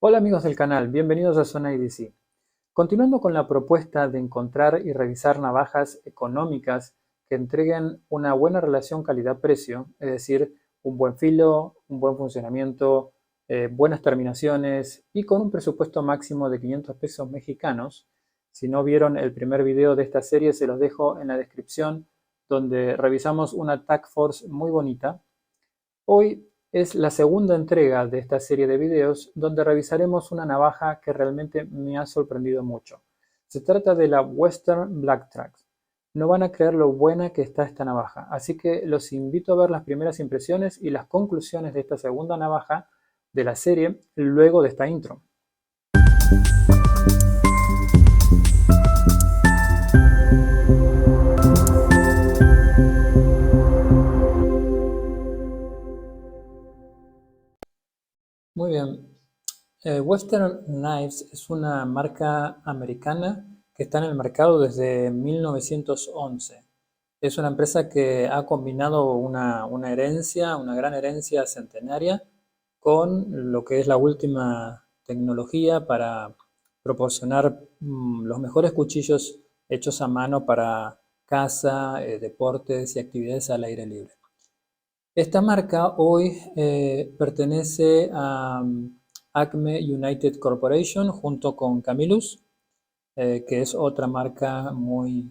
Hola amigos del canal, bienvenidos a Zona IDC. Continuando con la propuesta de encontrar y revisar navajas económicas que entreguen una buena relación calidad-precio, es decir, un buen filo, un buen funcionamiento, buenas terminaciones y con un presupuesto máximo de 500 pesos mexicanos. Si no vieron el primer video de esta serie, se los dejo en la descripción, donde revisamos una Task Force muy bonita. Hoy es la segunda entrega de esta serie de videos donde revisaremos una navaja que realmente me ha sorprendido mucho. Se trata de la Western Black Trax. No van a creer lo buena que está esta navaja, así que los invito a ver las primeras impresiones y las conclusiones de esta segunda navaja de la serie luego de esta intro. Muy bien. Western Knives es una marca americana que está en el mercado desde 1911. Es una empresa que ha combinado una herencia, una gran herencia centenaria, con lo que es la última tecnología para proporcionar los mejores cuchillos hechos a mano para caza, deportes y actividades al aire libre. Esta marca hoy pertenece a Acme United Corporation junto con Camillus, que es otra marca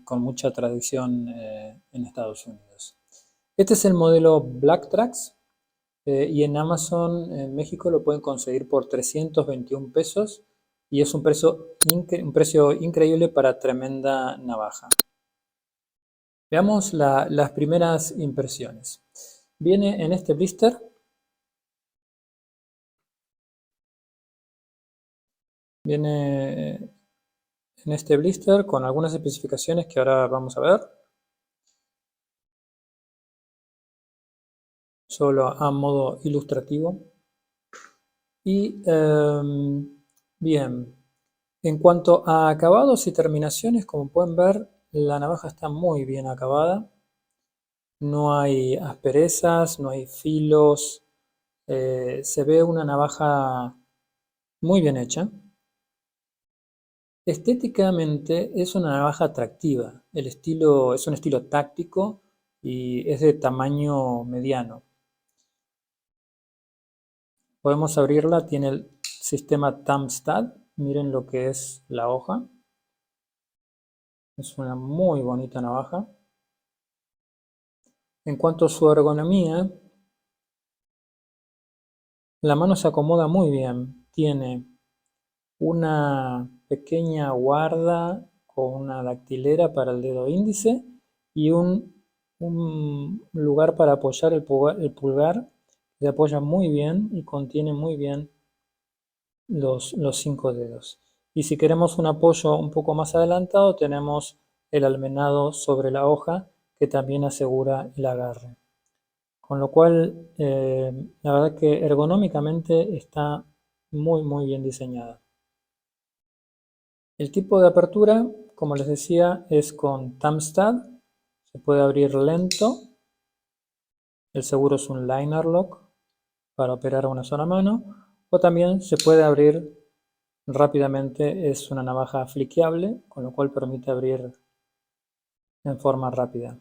con mucha tradición en Estados Unidos. Este es el modelo Black Trax y en Amazon en México lo pueden conseguir por 321 pesos y es un precio increíble para tremenda navaja. Veamos las primeras impresiones. Viene en este blister. Viene en este blister con algunas especificaciones que ahora vamos a ver. Solo a modo ilustrativo. Y bien, en cuanto a acabados y terminaciones, como pueden ver, la navaja está muy bien acabada. No hay asperezas, no hay filos. Se ve una navaja muy bien hecha. Estéticamente es una navaja atractiva. El estilo es un estilo táctico y es de tamaño mediano. Podemos abrirla, tiene el sistema Tamstad. Miren lo que es la hoja. Es una muy bonita navaja. En cuanto a su ergonomía, la mano se acomoda muy bien. Tiene una pequeña guarda con una dactilera para el dedo índice y un lugar para apoyar el pulgar. Se apoya muy bien y contiene muy bien los 5 dedos. Y si queremos un apoyo un poco más adelantado, tenemos el almenado sobre la hoja que también asegura el agarre. Con lo cual, la verdad que ergonómicamente está muy bien diseñada. El tipo de apertura, como les decía, es con Tamstad. Se puede abrir lento. El seguro es un liner lock para operar a una sola mano. O también se puede abrir rápidamente. Es una navaja fliqueable, con lo cual permite abrir en forma rápida.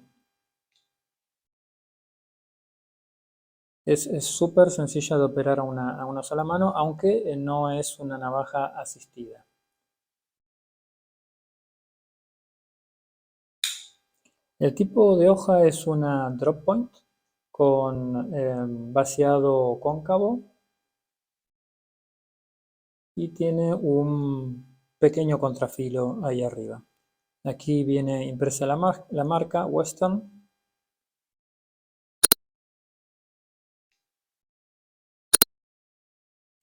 Es súper sencilla de operar a una sola mano, aunque no es una navaja asistida. El tipo de hoja es una drop point con vaciado cóncavo y tiene un pequeño contrafilo ahí arriba. Aquí viene impresa la marca Western.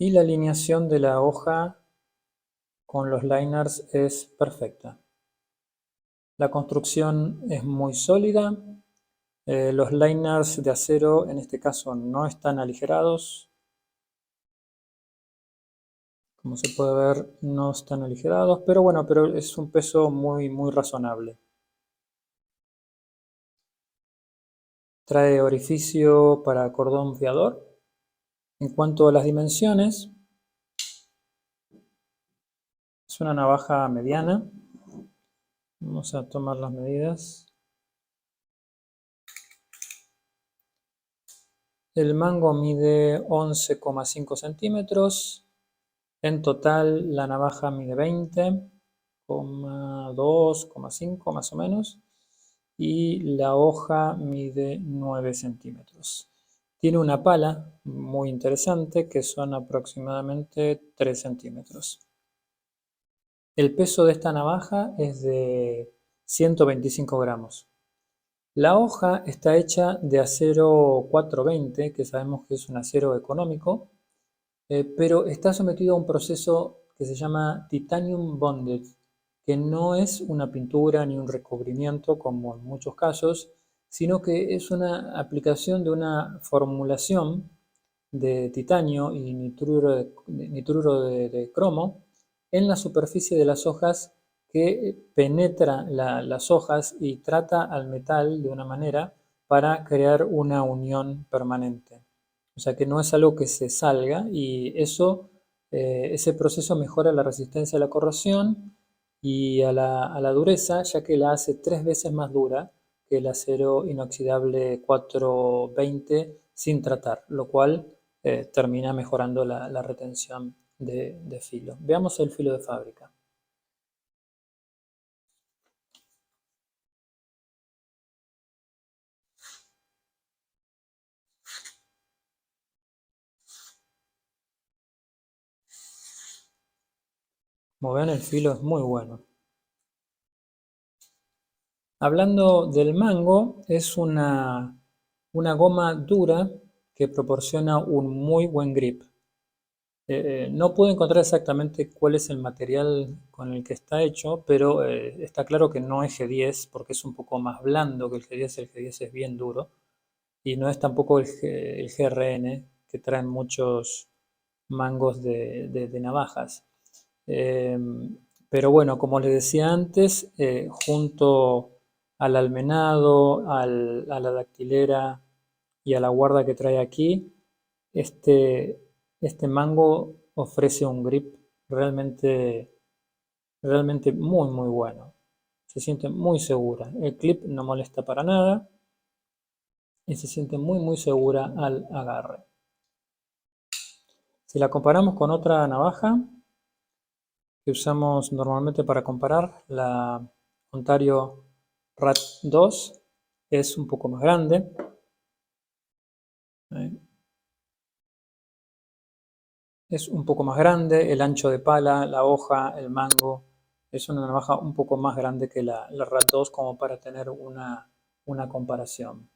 Y la alineación de la hoja con los liners es perfecta. La construcción es muy sólida. Los liners de acero en este caso no están aligerados. Como se puede ver, no están aligerados, pero bueno, es un peso muy razonable. Trae orificio para cordón fiador. En cuanto a las dimensiones, Es una navaja mediana. Vamos a tomar las medidas. El mango mide 11,5 centímetros. En total la navaja mide 20,2,5 más o menos. Y la hoja mide 9 centímetros. Tiene una pala muy interesante que son aproximadamente 3 centímetros. El peso de esta navaja es de 125 gramos. La hoja está hecha de acero 420, que sabemos que es un acero económico, pero está sometido a un proceso que se llama titanium bonded, que no es una pintura ni un recubrimiento como en muchos casos, sino que es una aplicación de una formulación de titanio y nitruro de cromo en la superficie de las hojas que penetra las hojas y trata al metal de una manera para crear una unión permanente. O sea que no es algo que se salga y ese proceso mejora la resistencia a la corrosión y a la dureza, ya que la hace 3 veces más dura que el acero inoxidable 420 sin tratar, lo cual termina mejorando la retención de filo. Veamos el filo de fábrica. Como ven, el filo es muy bueno. Hablando del mango, es una goma dura que proporciona un muy buen grip. No puedo encontrar exactamente cuál es el material con el que está hecho, pero está claro que no es G10 porque es un poco más blando que el G10. El G10 es bien duro y no es tampoco el GRN, que traen muchos mangos de navajas. Eh, pero bueno, como les decía antes, junto al almenado, a la dactilera y a la guarda que trae aquí, este, este mango ofrece un grip realmente, realmente muy muy bueno. Se siente muy segura. El clip no molesta para nada y se siente muy muy segura al agarre. Si la comparamos con otra navaja que usamos normalmente para comparar, la Ontario Rat 2 es un poco más grande. Es un poco más grande, el ancho de pala, la hoja, el mango. Es una navaja un poco más grande que la Rat 2 como para tener una comparación.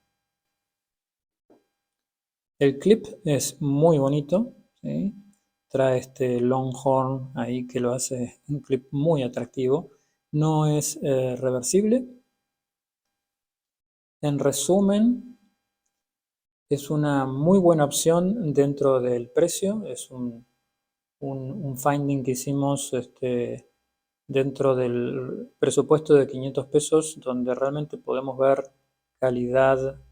El clip es muy bonito, ¿sí? Trae este Longhorn ahí que lo hace un clip muy atractivo. No es reversible. En resumen, es una muy buena opción dentro del precio. Es un finding que hicimos dentro del presupuesto de 500 pesos, donde realmente podemos ver calidad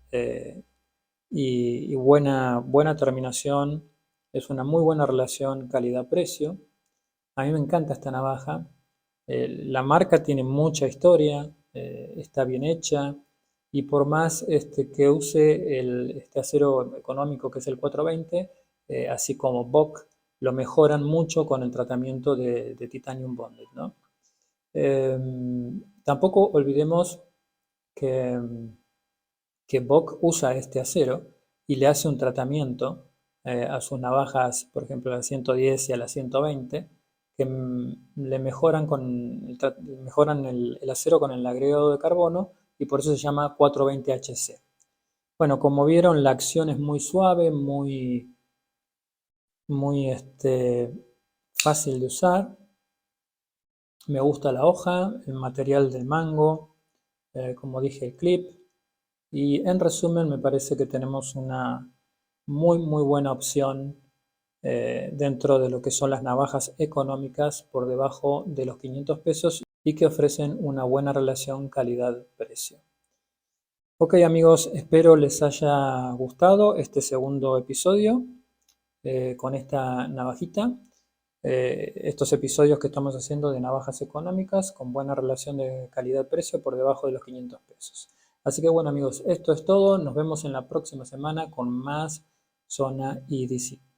y buena terminación. Es una muy buena relación calidad-precio. A mí me encanta esta navaja. La marca tiene mucha historia, está bien hecha y por más que use este acero económico que es el 420, así como Bock, lo mejoran mucho con el tratamiento de Titanium Bonded, ¿no? Tampoco olvidemos que, que Bock usa este acero y le hace un tratamiento a sus navajas, por ejemplo a la 110 y a la 120, que le mejoran, mejoran el acero con el agregado de carbono y por eso se llama 420HC. Bueno, como vieron, la acción es muy suave, muy fácil de usar. Me gusta la hoja, el material del mango, como dije, el clip. Y en resumen, me parece que tenemos una muy buena opción dentro de lo que son las navajas económicas por debajo de los 500 pesos y que ofrecen una buena relación calidad-precio. Ok amigos, espero les haya gustado este segundo episodio con esta navajita. estos episodios que estamos haciendo de navajas económicas con buena relación de calidad-precio por debajo de los 500 pesos. Así que bueno amigos, esto es todo. Nos vemos en la próxima semana con más Zona EDC.